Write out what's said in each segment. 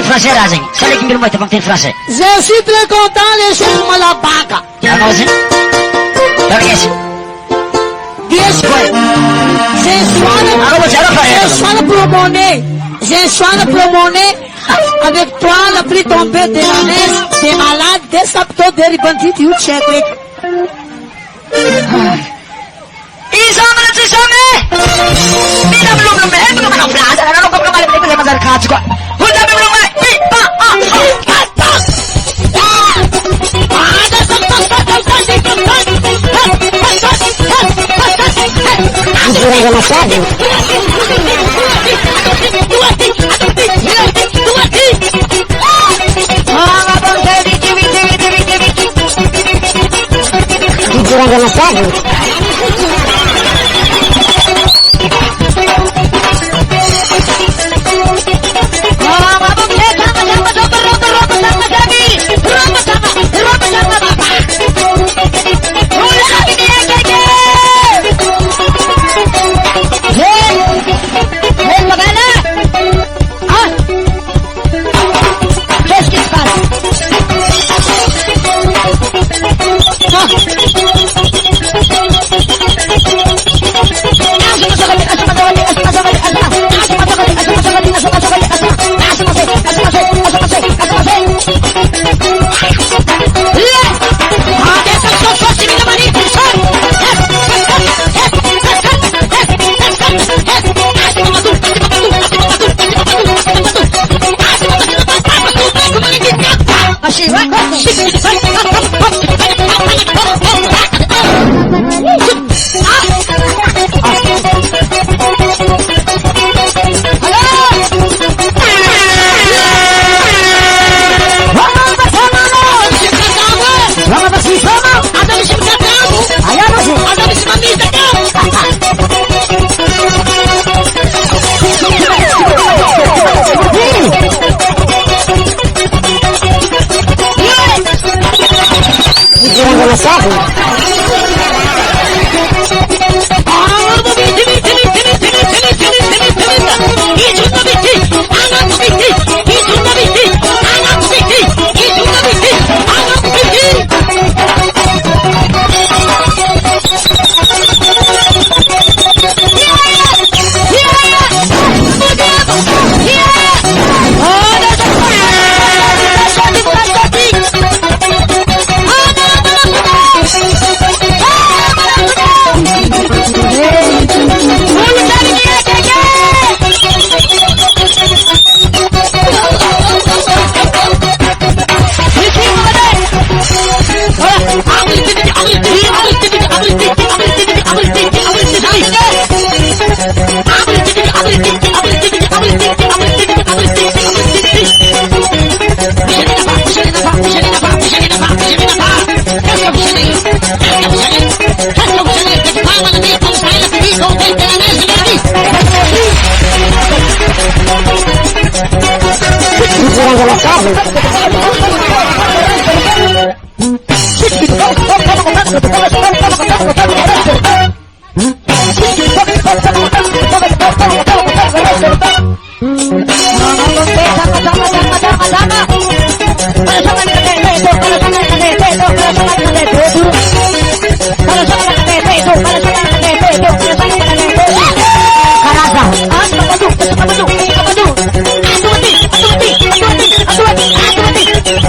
frasera, gente. Sai que me irmão, então tem frase. Je suis très content, les chefs Malabaca. Já não assim? Tá bem assim? Deixa eu. Je sois pour monnaie. Je sois pour monnaie. Avec toi, la prix tombée de la neige, des malades, des saptos, des bandits, du check. Isama na sisame! Mina belum belum mana frase, ana no compro mais para fazer caso. Udah belum mai. Ada santos Jura masado. Jura masado.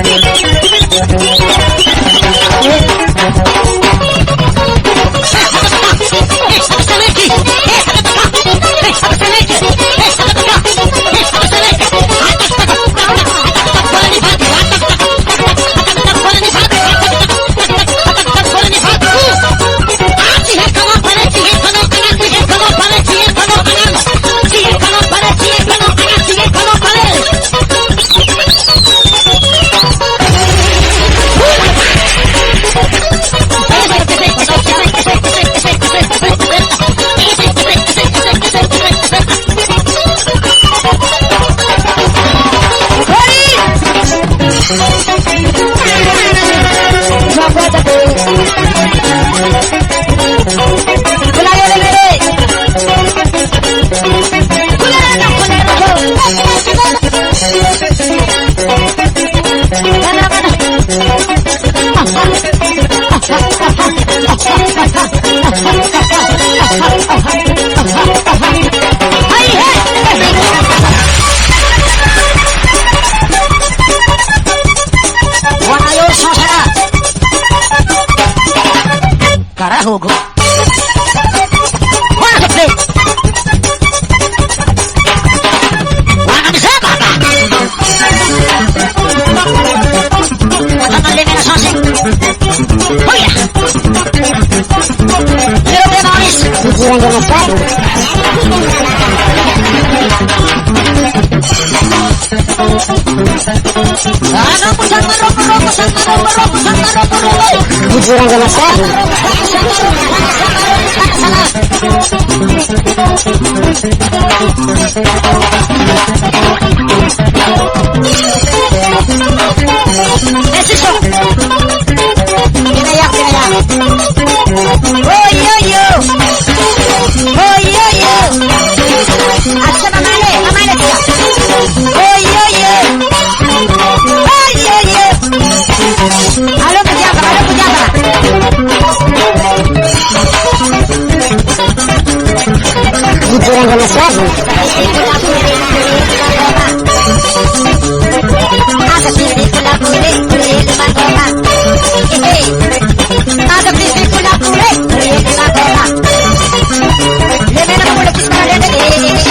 Aduh, Hugo. Wala sa plate. Wala kami sa baba. Matatali na sosik. Hoya! Pero ba mga is? Pikiran ko na sa. Ano po sa maroko-roko, sa maroko-roko, sa maroko-roko. Pikiran ko na sa. Esiso. Pinayak. Oh, yo. Oh, yo. At sa mamali siya. Oh, yo. Oh, yo. Alo pujaba. Pikiran ko na sa. Asa pipi pula pule lima goma. Asa pipi pula pule lima goma. Leme na mula kisma leme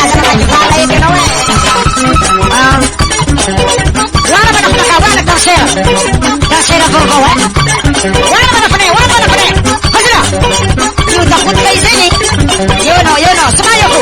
asa na kala yeke nawe. Wala ba na kansera? Kansera por gawa. Wala ba na pane? Hasina. Yu da khud kai zeni. Yo no, sumayo ko.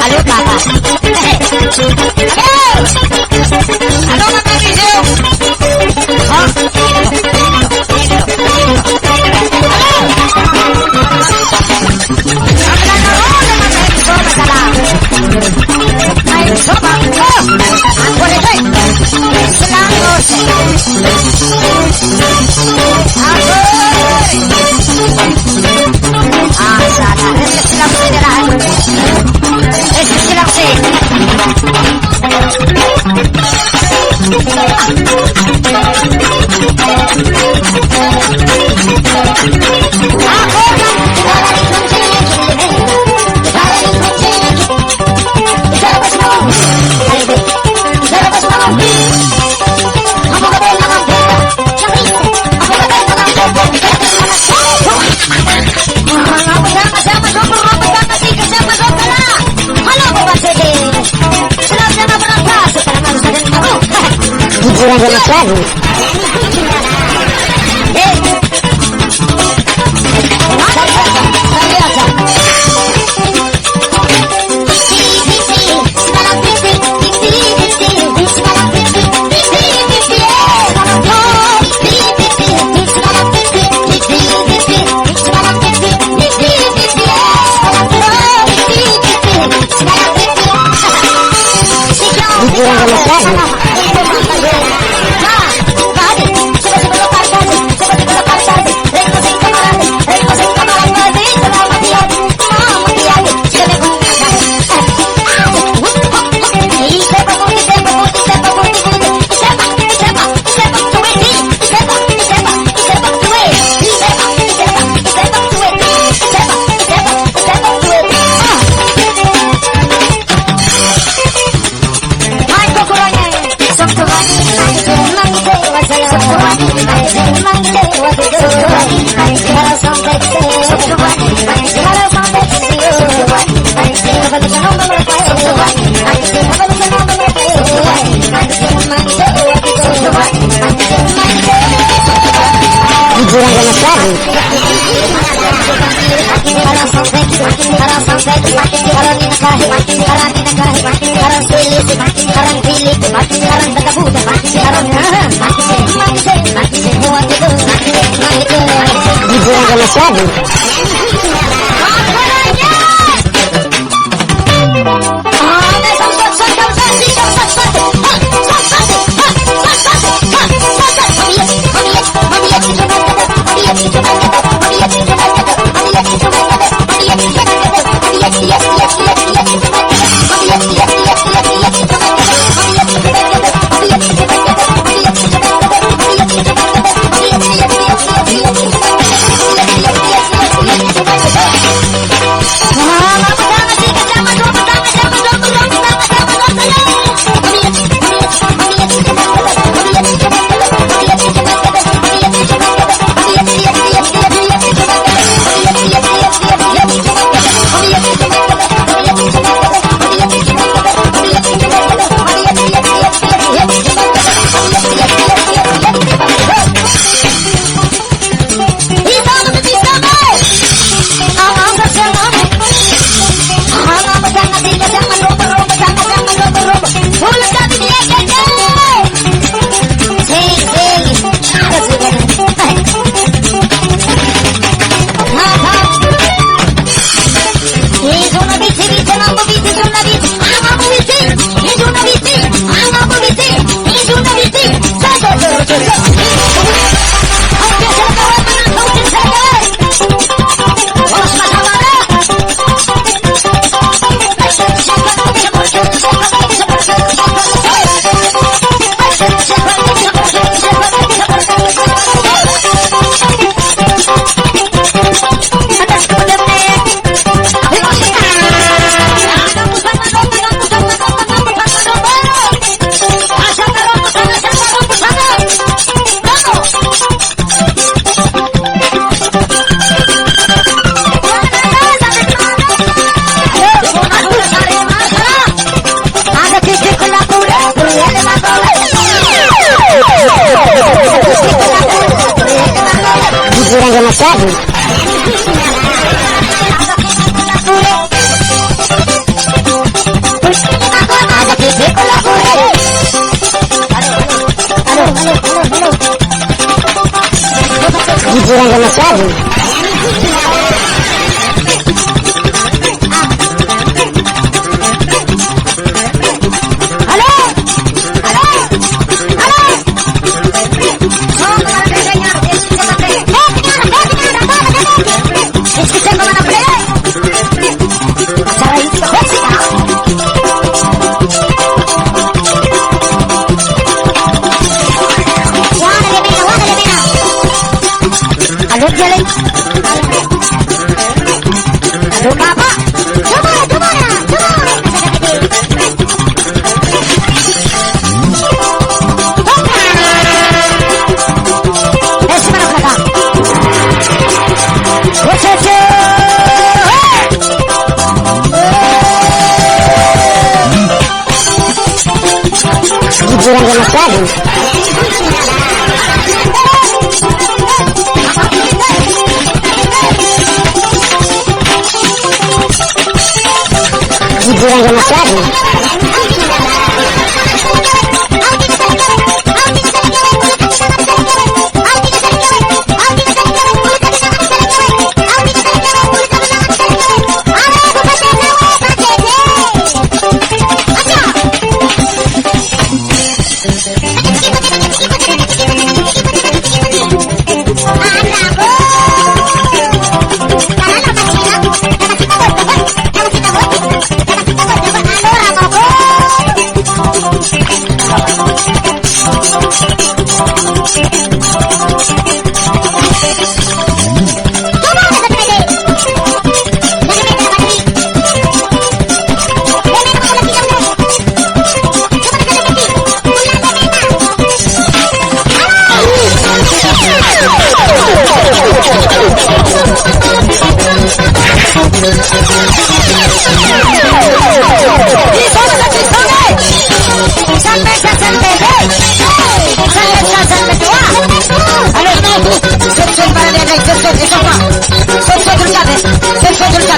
Alô, papa. Alô, mamãe, Viseu. Pikiran ko na sa. Pikiran ko na sa. Orang sampai orang dinikahi, orang dinikahi, orang pilih, orang pilih, orang bertemu, orang mati, buat itu, Hiburan ganas lagu. Hiburan ganas lagu. Hiburan ganas lagu. Hiburan ganas lagu. Hiburan ganas lagu.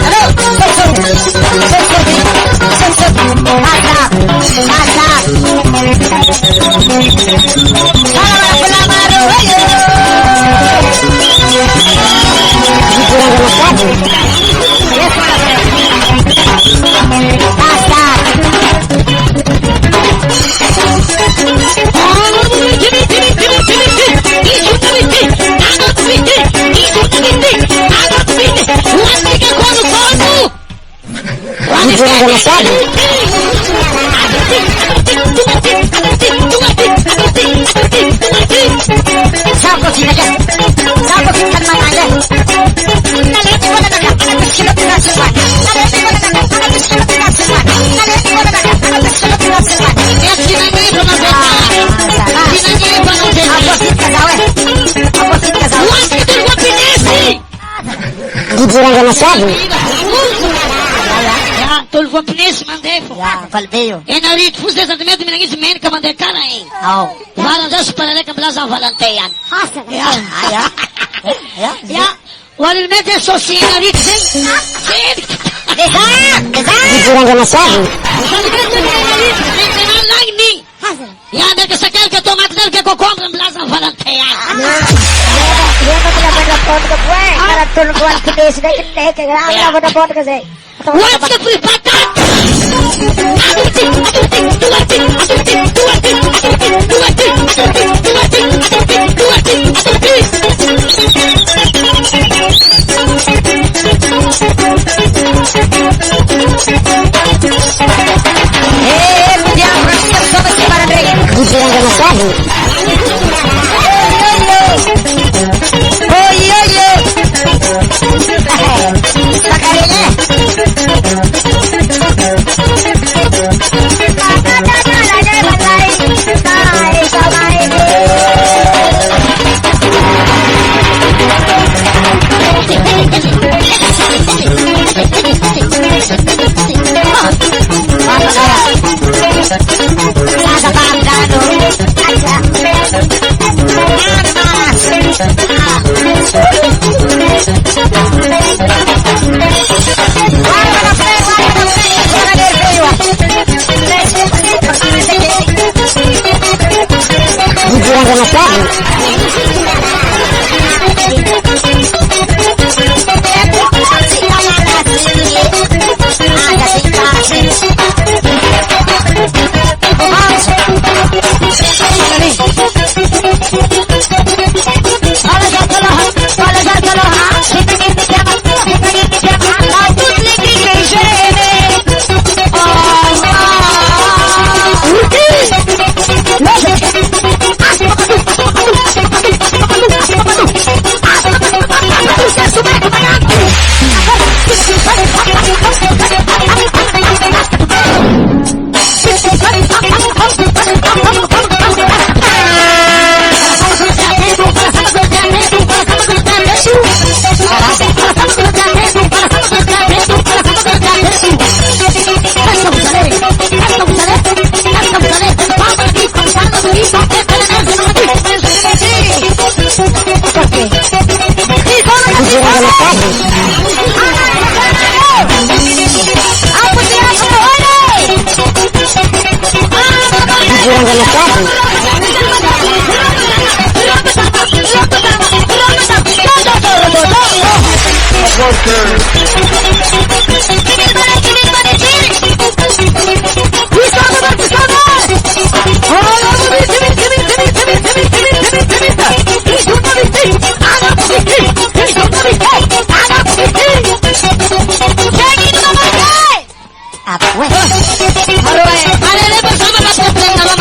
Halo, Bujuran Masari. Sapo sila dyan. Sapo kan mamaya. Naliti ko na naga. Nagsilap na suwan. Naliti ko na naga. Nagsilap na suwan. Naliti ko na naga. Nagsilap na suwan. Kaya sinangay pa ng beta. Sinangay pa ng beta. Aposit ka daw eh. Aposit ka daw. Huwag ito yung pinesi! Bujuran Masari. Ya, tulfo pinesi mandefo. Ya, palpeyo. E narit fus de santimento minangis men ka mandekana eh. Oo. Varandas para le kamblas ang valanteyan. Ya. Ya. Ya. Ya, walilmente sosinarit sin. Deja! Deja! Bujuran Masari. Santimento minangis literal like me. Ya, de que sacar que tomate del que compra en blas ang valanteyan. Dia ko pinapagapon ko po eh. Karatulog ko ang kinis na kinig. Kaya ang pinapagapon kasi. What's the free patat? Kemudian bersiap sama si para Dre. Bujuran Masari. Oh iya iya. Sekalinya. Bujuran Masari. Bujuran Masari. Bujuran Masari. Apa weh? Alele bersama Bapak Presiden